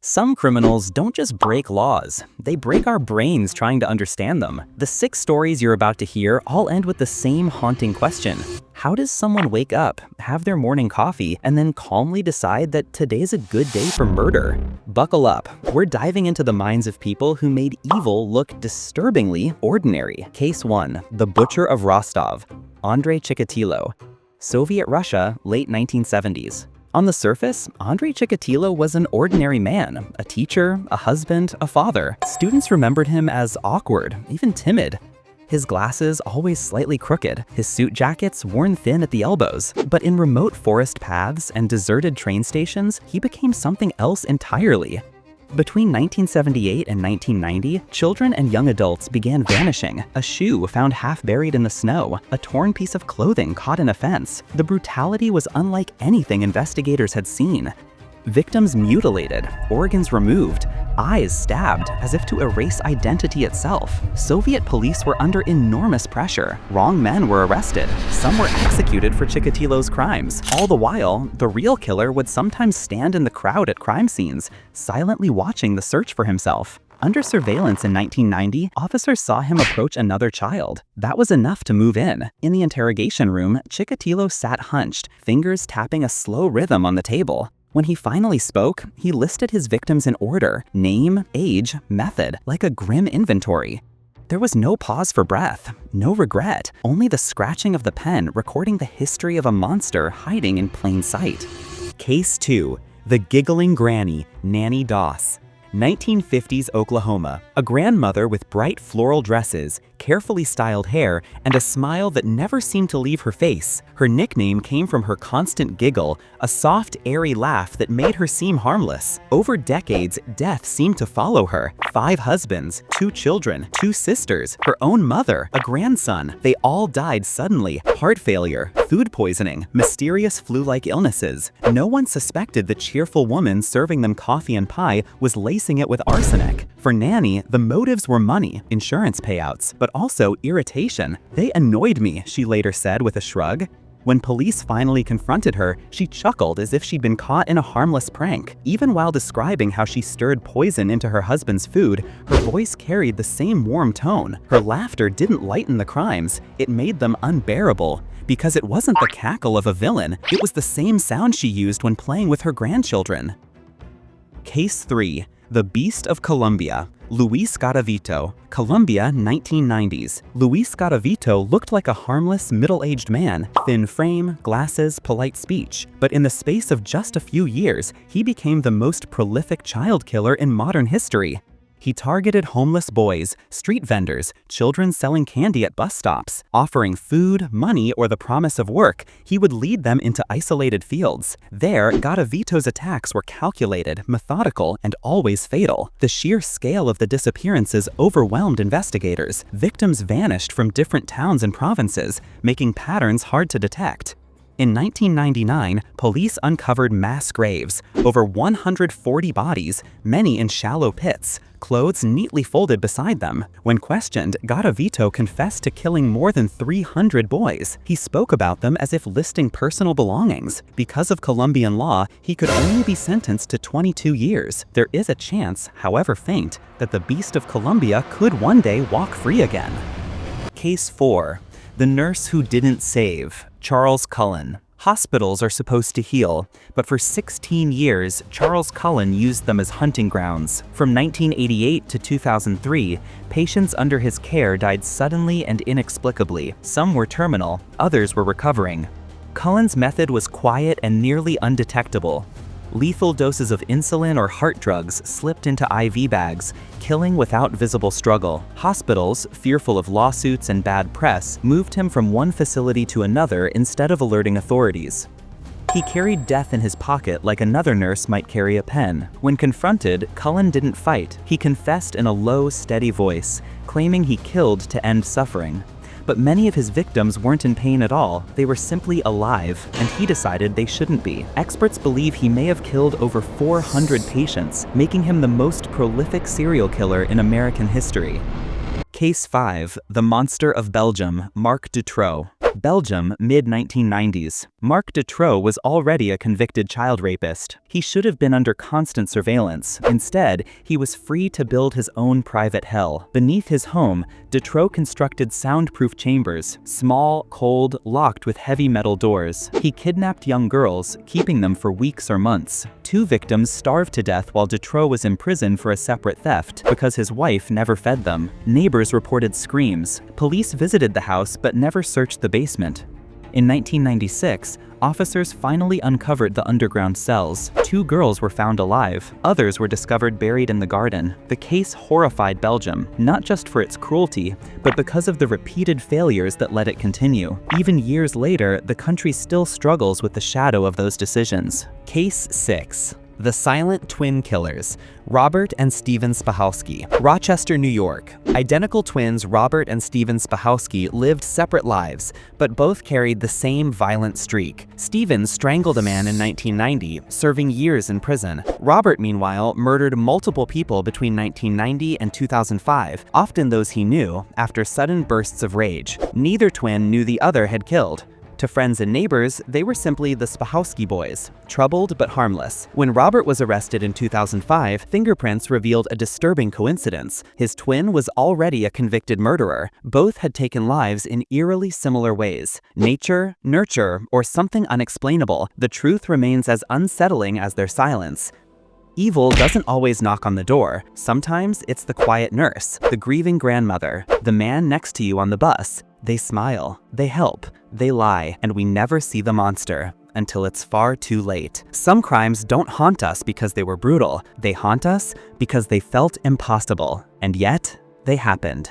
Some criminals don't just break laws, they break our brains trying to understand them. The 6 stories you're about to hear all end with the same haunting question. How does someone wake up, have their morning coffee, and then calmly decide that today's a good day for murder? Buckle up, we're diving into the minds of people who made evil look disturbingly ordinary. Case 1. The Butcher of Rostov, Andrei Chikatilo. Soviet Russia, late 1970s. On the surface, Andrei Chikatilo was an ordinary man, a teacher, a husband, a father. Students remembered him as awkward, even timid. His glasses always slightly crooked, his suit jackets worn thin at the elbows. But in remote forest paths and deserted train stations, he became something else entirely. Between 1978 and 1990, children and young adults began vanishing. A shoe found half buried in the snow, a torn piece of clothing caught in a fence. The brutality was unlike anything investigators had seen. Victims mutilated, organs removed, eyes stabbed as if to erase identity itself. Soviet police were under enormous pressure. Wrong men were arrested. Some were executed for Chikatilo's crimes. All the while, the real killer would sometimes stand in the crowd at crime scenes, silently watching the search for himself. Under surveillance in 1990, officers saw him approach another child. That was enough to move in. In the interrogation room, Chikatilo sat hunched, fingers tapping a slow rhythm on the table. When he finally spoke, he listed his victims in order: name, age, method, like a grim inventory. There was no pause for breath, no regret, only the scratching of the pen recording the history of a monster hiding in plain sight. Case 2. The Giggling Granny, Nannie Doss. 1950s Oklahoma. A grandmother with bright floral dresses, carefully styled hair, and a smile that never seemed to leave her face. Her nickname came from her constant giggle, a soft, airy laugh that made her seem harmless. Over decades, death seemed to follow her. 5 husbands, 2 children, 2 sisters, her own mother, a grandson. They all died suddenly. Heart failure, food poisoning, mysterious flu-like illnesses. No one suspected the cheerful woman serving them coffee and pie was lacing it with arsenic. For Nannie, the motives were money, insurance payouts, but also irritation. "They annoyed me," she later said with a shrug. When police finally confronted her, she chuckled as if she'd been caught in a harmless prank. Even while describing how she stirred poison into her husband's food, her voice carried the same warm tone. Her laughter didn't lighten the crimes, it made them unbearable. Because it wasn't the cackle of a villain, it was the same sound she used when playing with her grandchildren. Case 3. The Beast of Colombia, Luis Garavito. Colombia, 1990s. Luis Garavito looked like a harmless, middle-aged man, thin frame, glasses, polite speech. But in the space of just a few years, he became the most prolific child killer in modern history. He targeted homeless boys, street vendors, children selling candy at bus stops. Offering food, money, or the promise of work, he would lead them into isolated fields. There, Garavito's attacks were calculated, methodical, and always fatal. The sheer scale of the disappearances overwhelmed investigators. Victims vanished from different towns and provinces, making patterns hard to detect. In 1999, police uncovered mass graves, over 140 bodies, many in shallow pits, clothes neatly folded beside them. When questioned, Garavito confessed to killing more than 300 boys. He spoke about them as if listing personal belongings. Because of Colombian law, he could only be sentenced to 22 years. There is a chance, however faint, that the Beast of Colombia could one day walk free again. Case 4. The Nurse Who Didn't Save, Charles Cullen. Hospitals are supposed to heal, but for 16 years, Charles Cullen used them as hunting grounds. From 1988 to 2003, patients under his care died suddenly and inexplicably. Some were terminal, others were recovering. Cullen's method was quiet and nearly undetectable. Lethal doses of insulin or heart drugs slipped into IV bags, killing without visible struggle. Hospitals, fearful of lawsuits and bad press, moved him from one facility to another instead of alerting authorities. He carried death in his pocket like another nurse might carry a pen. When confronted, Cullen didn't fight. He confessed in a low, steady voice, claiming he killed to end suffering. But many of his victims weren't in pain at all, they were simply alive, and he decided they shouldn't be. Experts believe he may have killed over 400 patients, making him the most prolific serial killer in American history. Case 5. The Monster of Belgium, Marc Dutroux. Belgium, mid-1990s. Marc Dutroux was already a convicted child rapist. He should have been under constant surveillance. Instead, he was free to build his own private hell. Beneath his home, Dutroux constructed soundproof chambers, small, cold, locked with heavy metal doors. He kidnapped young girls, keeping them for weeks or months. 2 victims starved to death while Dutroux was in prison for a separate theft because his wife never fed them. Neighbors reported screams. Police visited the house but never searched the basement. In 1996, officers finally uncovered the underground cells. 2 girls were found alive. Others were discovered buried in the garden. The case horrified Belgium, not just for its cruelty, but because of the repeated failures that let it continue. Even years later, the country still struggles with the shadow of those decisions. Case 6. The Silent Twin Killers, Robert and Stephen Spahalski. Rochester, New York. Identical twins Robert and Stephen Spahalski lived separate lives, but both carried the same violent streak. Stephen strangled a man in 1990, serving years in prison. Robert, meanwhile, murdered multiple people between 1990 and 2005, often those he knew, after sudden bursts of rage. Neither twin knew the other had killed. To friends and neighbors, they were simply the Spahalski boys, troubled but harmless. When Robert was arrested in 2005, fingerprints revealed a disturbing coincidence. His twin was already a convicted murderer. Both had taken lives in eerily similar ways. Nature, nurture, or something unexplainable, the truth remains as unsettling as their silence. Evil doesn't always knock on the door. Sometimes it's the quiet nurse, the grieving grandmother, the man next to you on the bus. They smile, they help, they lie, and we never see the monster until it's far too late. Some crimes don't haunt us because they were brutal. They haunt us because they felt impossible, and yet they happened.